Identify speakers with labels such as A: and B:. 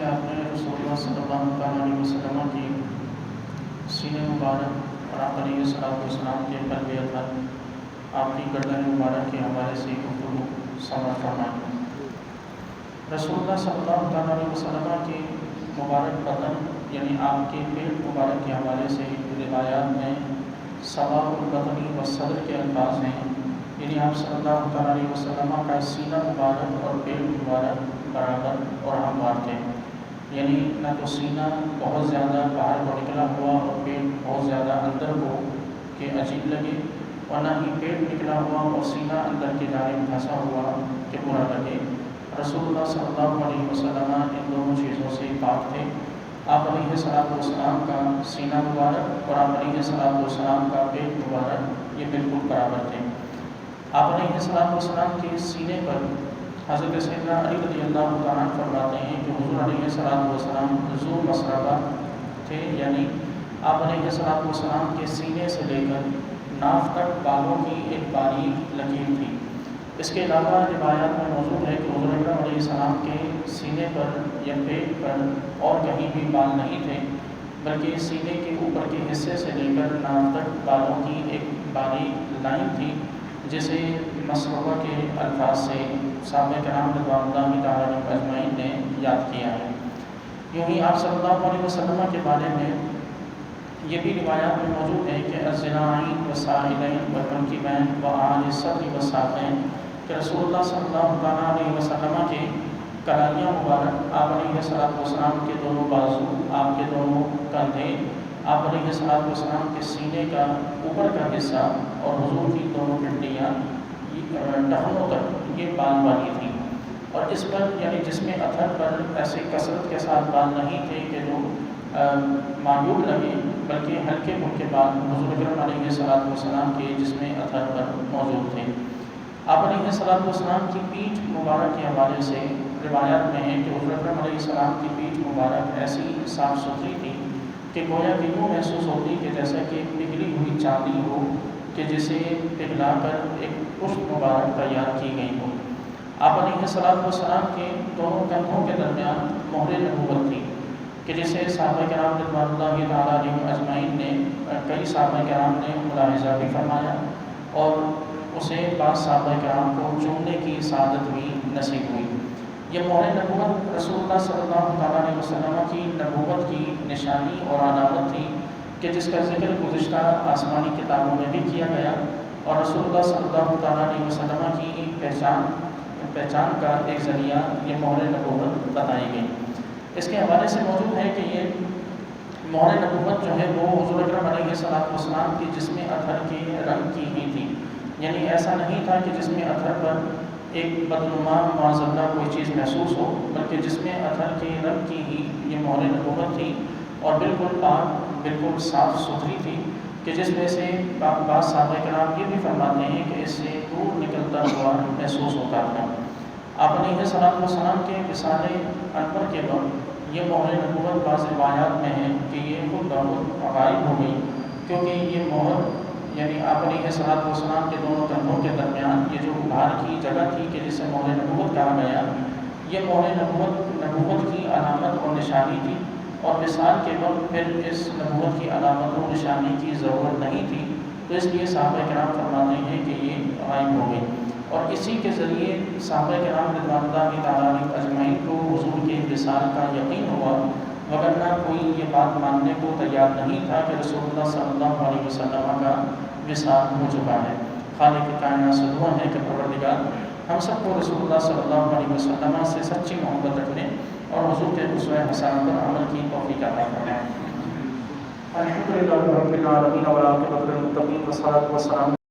A: آپ نے رسول اللہ صلی اللہ علیہ وسلم کی سینہ مبارک اور آپ علیہ السلام کے قلب اطہر آپ کی گردن مبارک کے حوالے سے گفتگو سماعت فرمائیں۔ رسول اللہ صلی اللہ علیہ وسلم کے مبارک بدن یعنی آپ کے پیٹ مبارک کے حوالے سے روایات میں صبا البطنی و صدر کے الفاظ ہیں، یعنی آپ صلی اللہ علیہ وسلم کا سینہ مبارک اور پیٹ مبارک برابر اور ہموار تھے، یعنی نہ تو سینہ بہت زیادہ باہر کو نکلا ہوا اور پیٹ بہت زیادہ اندر کو کہ عجیب لگے، اور نہ ہی پیٹ نکلا ہوا اور سینہ اندر کی جانب پھنسا ہوا کہ برا لگے۔ رسول اللہ صلی اللہ علیہ وسلم ان دونوں چیزوں سے پاک تھے۔ آپ علیہ السلام کا سینہ مبارک اور آپ علیہ السلام کا پیٹ مبارک یہ بالکل برابر تھے۔ آپ علیہ السلام کے سینے پر حضرت سیدنا علی رضی اللہ تعالیٰ عنہ فرماتے ہیں کہ حضور علیہ السلام ذو مسربہ تھے، یعنی آپ علیہ السلام کے سینے سے لے کر ناف تک بالوں کی ایک باریک لکیر تھی۔ اس کے علاوہ روایات میں موجود ہے کہ حضور اکرم علیہ السلام کے سینے پر یا پیٹ پر اور کہیں بھی بال نہیں تھے، بلکہ سینے کے اوپر کے حصے سے لے کر ناف تک بالوں کی ایک باریک لائن تھی، جسے مسربہ کے الفاظ سے صحابہ کرام رضوان اللہ تعالیٰ عنہم اجمعین نے یاد کیا ہے۔ یوں ہی آپ صلی اللہ علیہ وسلم کے بارے میں یہ بھی روایات میں موجود ہے کہ الذراعین والساعدین والمنکبین وأعلی الصدر والساقین، کہ رسول اللہ صلی اللہ علیہ وسلم کے کلالیاں مبارک، آپ علیہ السلام کے دونوں بازو، آپ کے دونوں کندھے، آپ علیہ السلام کے سینے کا اوپر کا حصہ اور حضور کی دونوں پنڈلیاں ٹخنوں تک یہ بال والی تھیں، اور اس پر یعنی جسم اطہر پر ایسے کثرت کے ساتھ بال نہیں تھے کہ جو معیوب لگے، بلکہ ہلکے پھلکے بال حضور اکرم علیہ السلام کے جسم اطہر پر موجود تھے۔ آپ علیہ السلام کی پیٹھ مبارک کے حوالے سے روایات میں ہے کہ حضور اکرم علیہ السلام کی پیٹھ مبارک ایسی صاف ستھری تھی کہ گویا کہ یوں محسوس ہوتی کہ جیسا کہ پگھلی ہوئی چاندی ہو کہ جسے پگھلا کر ایک پشت مبارک تیار کی گئی ہو۔ آپ علیہ السلام کے دونوں کندھوں کے درمیان مہر نبوت تھی کہ جسے صحابہ کرام رضوان اللہ تعالیٰ عنہم اجمعین نے کئی صحابہ کرام نے ملاحظہ بھی فرمایا، اور اسے بعض صحابہ کرام کو چومنے کی سعادت بھی نصیب ہوئی۔ یہ مہر نبوت رسول اللہ صلی اللہ علیہ وسلم کی نبوت کی نشانی اور علامت تھی کہ جس کا ذکر گزشتہ آسمانی کتابوں میں بھی کیا گیا، اور رسول اللہ صلی اللہ علیہ وسلم کی پہچان کا ایک ذریعہ یہ مہر نبوت بتائی گئی۔ اس کے حوالے سے موجود ہے کہ یہ مہر نبوت جو ہے وہ حضور اکرم علیہ السلام کی جسم اطہر کے رنگ کی ہی تھی، یعنی ایسا نہیں تھا کہ جسم اطہر پر ایک بدنما معذلہ کوئی چیز محسوس ہو، بلکہ جسم اطہر کے رنگ کی ہی یہ مہر نبوت تھی، اور بالکل پاک بالکل صاف ستھری تھی کہ جس میں سے بعض صحابہ کرام یہ بھی فرماتے ہیں کہ اس سے دور نکلتا ہوا محسوس ہوتا تھا۔ آپ علیہ السلام کے وصال انور کے وقت یہ مہر نبوت بعض روایات میں ہے کہ یہ خود بخود غائب ہو گئی، کیونکہ یہ مہر یعنی آپ علیہ السلام کے دونوں کندھوں کے درمیان یہ جو باہر کی جگہ تھی کہ جسے مہر نبوت کہا گیا، یہ مہر نبوت کی علامت اور نشانی تھی، اور وصال کے وقت پھر اس نبوت کی علامت اور نشانی کی ضرورت نہیں تھی، تو اس لیے صحابہ کرام فرماتے ہیں کہ یہ غائب ہو گئی، اور اسی کے ذریعے صحابہ کرام رضوان اللہ تعالیٰ عنہم اجمعین کو حضور کے وصال کا یقین ہوا، وگرنہ کوئی یہ بات ماننے کو تیار نہیں تھا کہ رسول اللہ صلی اللہ علیہ وسلم کا وصال ہو چکا ہے۔ خالق کائنات سے دعا ہے کہ پروردگار ہم سب کو رسول اللہ صلی اللہ علیہ وسلم سے سچی محبت رکھنے اور حضور کے اسوہ حسنہ پر عمل کی توفیق عطا فرمائے۔ الحمدللہ رب العالمین والعاقبۃ للمتقین والصلاۃ والسلام